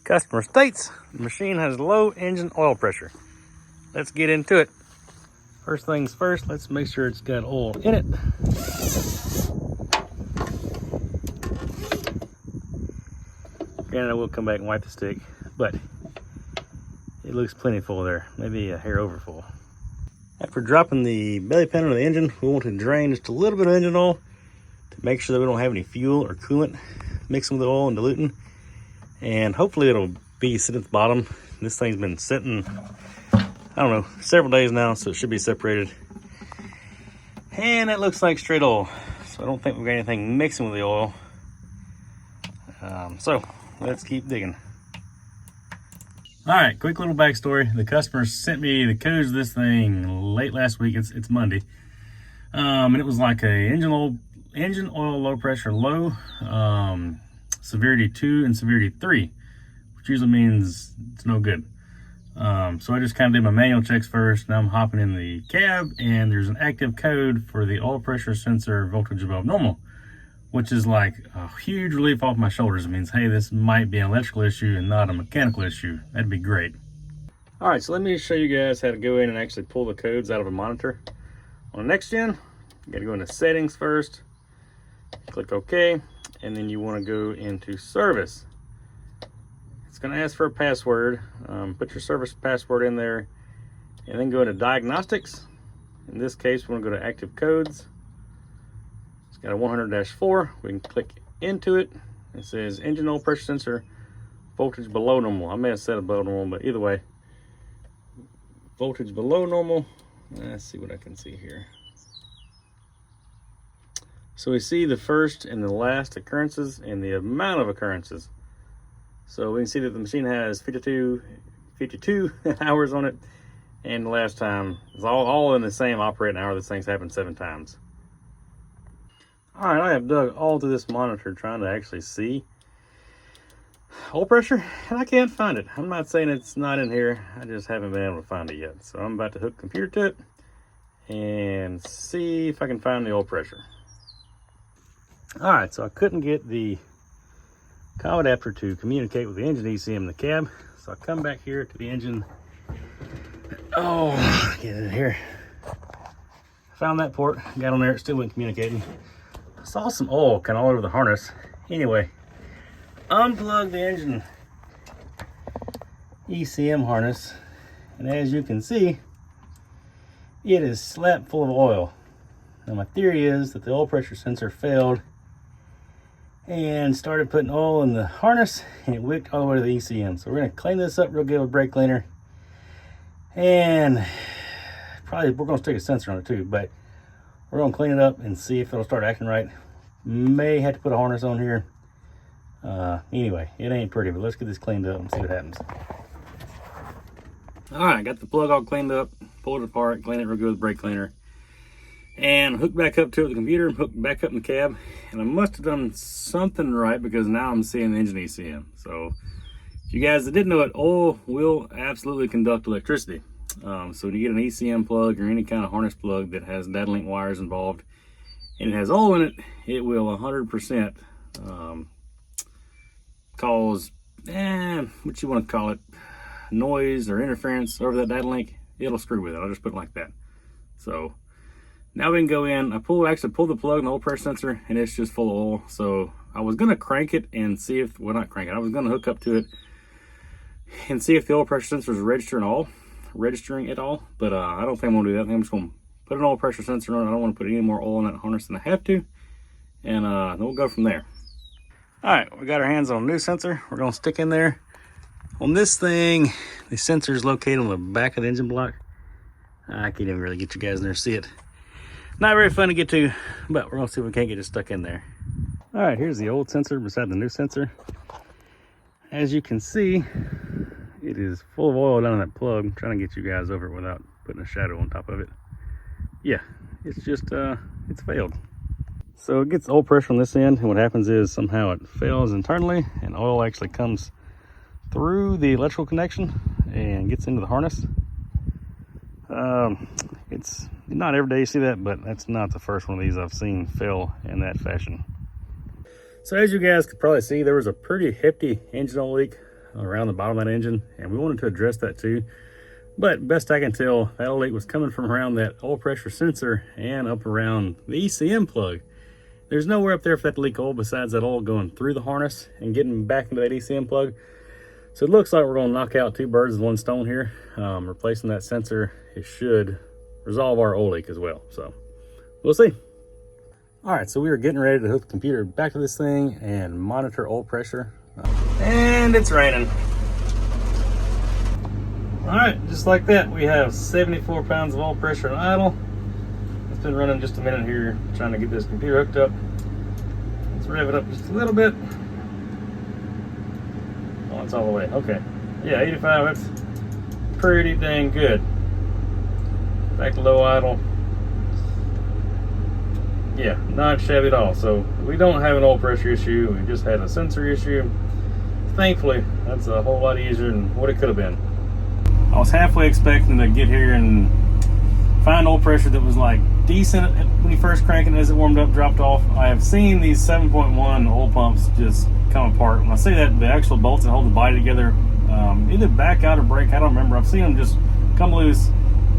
Customer states the machine has low engine oil pressure. Let's get into it. First things first, let's make sure it's got oil in it. Granted, I will come back and wipe the stick, but it looks plenty full there, maybe a hair over full. After dropping the belly pan into the engine, we want to drain just a little bit of engine oil to make sure that we don't have any fuel or coolant mixing with the oil and diluting. And hopefully it'll be sitting at the bottom. This thing's been sitting, I don't know, several days now, so it should be separated. And it looks like straight oil, so I don't think we've got anything mixing with the oil. So let's keep digging. All right, quick little backstory. The customer sent me the codes of this thing late last week. It's Monday, and it was like a engine oil low pressure low, severity 2 and severity 3, which usually means it's no good. So I just kind of did my manual checks first. Now I'm hopping in the cab, and there's an active code for the oil pressure sensor voltage above normal, which is like a huge relief off my shoulders. It means, hey, this might be an electrical issue and not a mechanical issue. That'd be great. All right, so let me show you guys how to go in and actually pull the codes out of a monitor. On the next gen, you gotta go into settings first, click OK, and then you wanna go into service. It's gonna ask for a password. Put your service password in there, and then go into diagnostics. In this case, we wanna go to active codes. It's got a 100-4. We can click into it. It says engine oil pressure sensor voltage below normal. I may have said above normal, but either way, voltage below normal. Let's see what I can see here. So we see the first and the last occurrences and the amount of occurrences. So we can see that the machine has 52 hours on it, and the last time is all in the same operating hour. This thing's happened 7 times. All right, I have dug all through this monitor trying to actually see oil pressure, and I can't find it. I'm not saying it's not in here. I just haven't been able to find it yet. So I'm about to hook the computer to it and see if I can find the oil pressure. All right, so I couldn't get the cowl adapter to communicate with the engine ECM in the cab. So I come back here to the engine. Oh, get in here. Found that port, got on there, it still wasn't communicating. I saw some oil kind of all over the harness. Anyway, unplug the engine ECM harness, and as you can see, it is slap full of oil. Now my theory is that the oil pressure sensor failed and started putting oil in the harness, and it wicked all the way to the ECM. So we're gonna clean this up real good with brake cleaner, and probably we're gonna stick a sensor on it too, but we're gonna clean it up and see if it'll start acting right. May have to put a harness on here. Anyway, it ain't pretty, but let's get this cleaned up and see what happens. All right, got the plug all cleaned up, pulled it apart, cleaned it real good with brake cleaner, and hooked back up to it with the computer, hooked back up in the cab, and I must have done something right because now I'm seeing the engine ECM. So if you guys that didn't know it, oil will absolutely conduct electricity. So when you get an ECM plug or any kind of harness plug that has data link wires involved and it has oil in it, it will 100% cause, what you want to call it, noise or interference over that data link. It'll screw with it. I'll just put it like that. So now we can go in. I actually pulled the plug in the oil pressure sensor, and it's just full of oil. So I was going to crank it and see if, well, not crank it, I was going to hook up to it and see if the oil pressure sensor is registering at all, but I don't think I'm gonna do that. I think I'm just gonna put an oil pressure sensor on it. I don't want to put any more oil in that harness than I have to, and then we'll go from there. All right, we got our hands on a new sensor. We're gonna stick in there. On this thing, the sensor is located on the back of the engine block. I can't even really get you guys in there to see it. Not very fun to get to, but we're gonna see if we can't get it stuck in there. All right, here's the old sensor beside the new sensor. As you can see, it is full of oil down in that plug. I'm trying to get you guys over it without putting a shadow on top of it. Yeah, it's just, it's failed. So it gets oil pressure on this end, and what happens is somehow it fails internally, and oil actually comes through the electrical connection and gets into the harness. It's not every day you see that, but that's not the first one of these I've seen fail in that fashion. So as you guys could probably see, there was a pretty hefty engine oil leak around the bottom of that engine, and we wanted to address that too. But best I can tell, that leak was coming from around that oil pressure sensor and up around the ECM plug. There's nowhere up there for that to leak oil besides that oil going through the harness and getting back into that ECM plug. So it looks like we're going to knock out two birds with one stone here. Replacing that sensor, it should resolve our oil leak as well. So we'll see. All right, so we are getting ready to hook the computer back to this thing and monitor oil pressure. And it's raining. All right, just like that, we have 74 pounds of oil pressure on idle. It's been running just a minute here, trying to get this computer hooked up. Let's rev it up just a little bit. Oh, it's all the way, okay. Yeah, 85, that's pretty dang good. Back to low idle. Yeah, not shabby at all. So we don't have an oil pressure issue, we just had a sensor issue. Thankfully, that's a whole lot easier than what it could have been. I was halfway expecting to get here and find oil pressure that was like decent when you first crank it, as it warmed up, dropped off. I have seen these 7.1 oil pumps just come apart. When I say that, the actual bolts that hold the body together, either back out or break, I don't remember. I've seen them just come loose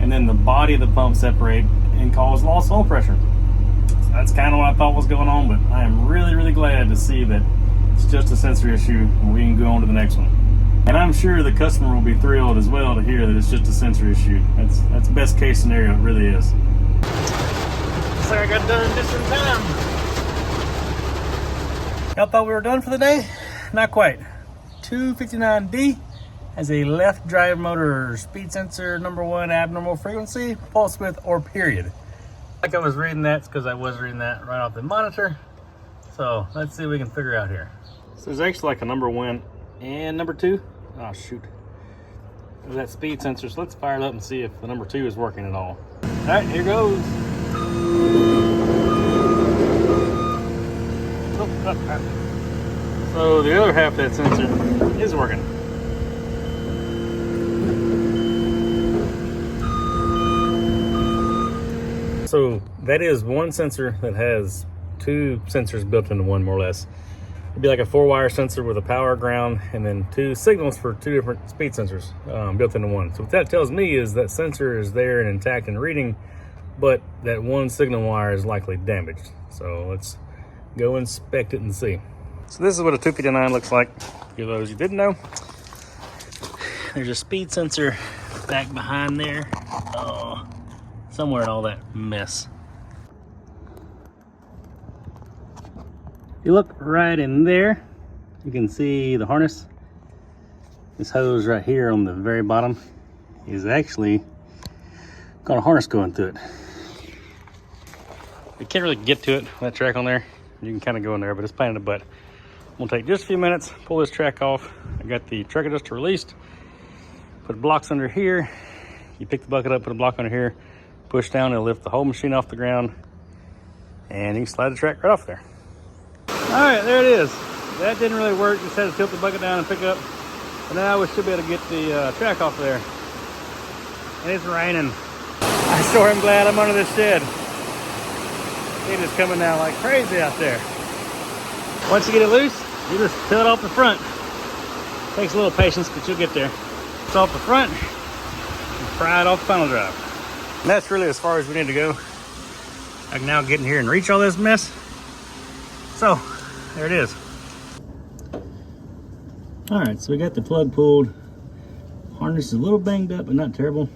and then the body of the pump separate and cause lost oil pressure. So that's kind of what I thought was going on, but I am really, really glad to see that it's just a sensor issue and we can go on to the next one. And I'm sure the customer will be thrilled as well to hear that it's just a sensor issue. That's best case scenario, it really is. Looks like I got done just in time. Y'all thought we were done for the day? Not quite. 259D has a left drive motor, speed sensor #1, abnormal frequency, pulse width, or period. Like I was reading that, it's because I was reading that right off the monitor. So let's see what we can figure out here. So there's actually like a #1 and #2. Oh shoot. There's that speed sensor, so let's fire it up and see if the #2 is working at all. All right, here goes. So the other half of that sensor is working. So that is one sensor that has two sensors built into one, more or less. It'd be like a 4-wire sensor with a power, ground, and then two signals for two different speed sensors built into one. So what that tells me is that sensor is there and intact and reading, but that one signal wire is likely damaged. So let's go inspect it and see. So this is what a 259 looks like, for those you didn't know. There's a speed sensor back behind there. Oh, somewhere in all that mess. You look right in there, you can see the harness. This hose right here on the very bottom is actually got a harness going through it. You can't really get to it with that track on there. You can kind of go in there, but it's pain in the butt. We'll take just a few minutes, pull this track off. I got the track adjuster released, put blocks under here. You pick the bucket up, put a block under here, push down, it'll lift the whole machine off the ground, and you can slide the track right off there. All right, there it is. That didn't really work. Just had to tilt the bucket down and pick up. But now we should be able to get the track off there. And it's raining. I sure am glad I'm under this shed. It is coming down like crazy out there. Once you get it loose, you just peel it off the front. Takes a little patience, but you'll get there. It's off the front and pry it off the final drive. And that's really as far as we need to go. I can now get in here and reach all this mess. So, there it is. All right, so we got the plug pulled. Harness is a little banged up, but not terrible.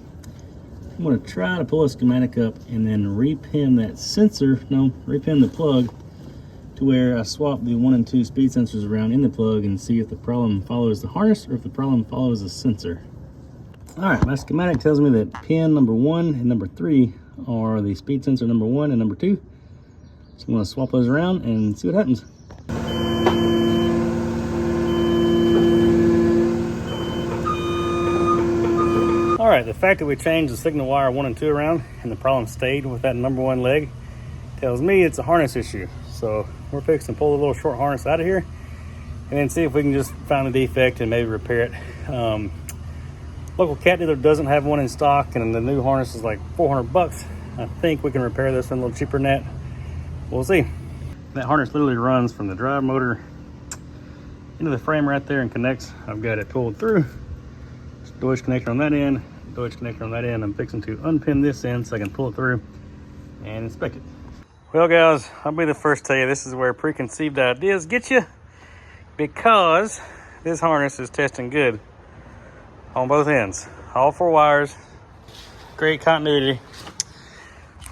I'm gonna try to pull a schematic up and then repin that sensor, repin the plug to where I swap the 1 and 2 speed sensors around in the plug and see if the problem follows the harness or if the problem follows the sensor. All right, my schematic tells me that pin #1 and #3 are the speed sensor #1 and #2. So I'm gonna swap those around and see what happens. All right, the fact that we changed the signal wire 1 and 2 around and the problem stayed with that #1 leg tells me it's a harness issue. So we're fixing to pull the little short harness out of here and then see if we can just find the defect and maybe repair it. Local cat dealer doesn't have one in stock, and the new harness is like $400. I think we can repair this one a little cheaper than that. We'll see. That harness literally runs from the drive motor into the frame right there and connects. I've got it pulled through. Deutsch connector on that end, Deutsch connector on that end. I'm fixing to unpin this end so I can pull it through and inspect it. Well guys, I'll be the first to tell you this is where preconceived ideas get you, because this harness is testing good on both ends. All 4 wires, great continuity.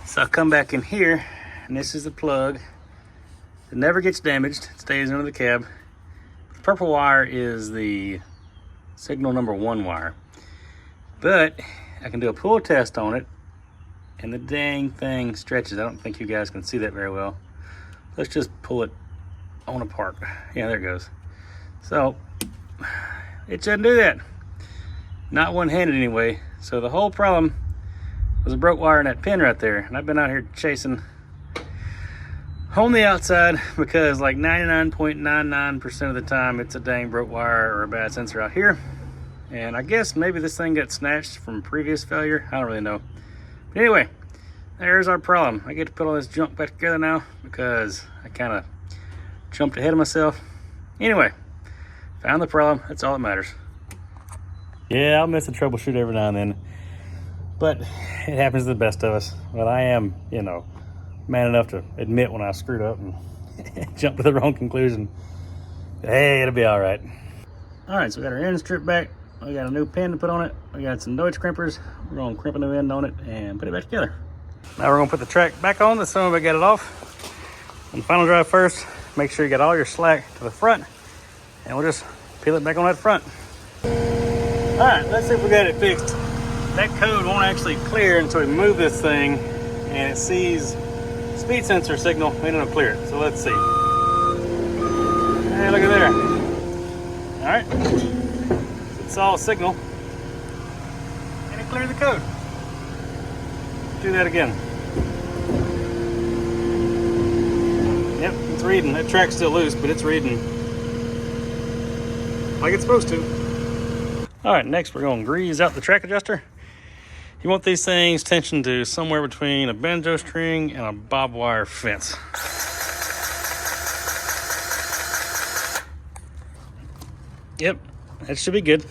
So I'll come back in here, and this is the plug. It never gets damaged, it stays under the cab. The purple wire is the signal number 1 wire. But I can do a pull test on it, and the dang thing stretches. I don't think you guys can see that very well. Let's just pull it on apart. Yeah, there it goes. So it shouldn't do that. Not one-handed anyway. So the whole problem was a broke wire in that pin right there. And I've been out here chasing on the outside because like 99.99% of the time it's a dang broke wire or a bad sensor out here. And I guess maybe this thing got snatched from previous failure. I don't really know. But anyway, there's our problem. I get to put all this junk back together now because I kind of jumped ahead of myself. Anyway, found the problem. That's all that matters. Yeah, I'll miss a troubleshoot every now and then, but it happens to the best of us. But I am, you know, man enough to admit when I screwed up and jumped to the wrong conclusion. But hey, it'll be all right. All right, so we got our end strip back. We got a new pin to put on it. We got some Deutsch crimpers. We're gonna crimp a new end on it and put it back together. Now we're gonna put the track back on. That's some of it got it off. On the final drive first, make sure you got all your slack to the front, and we'll just peel it back on that front. All right, let's see if we got it fixed. That code won't actually clear until we move this thing and it sees speed sensor signal and it'll clear it. So let's see. Hey, look at there. All right. It saw a signal and it cleared the code. Do that again. Yep, it's reading. That track's still loose, but it's reading like it's supposed to. All right, next we're going to grease out the track adjuster. You want these things tensioned to somewhere between a banjo string and a barbed wire fence. Yep, that should be good.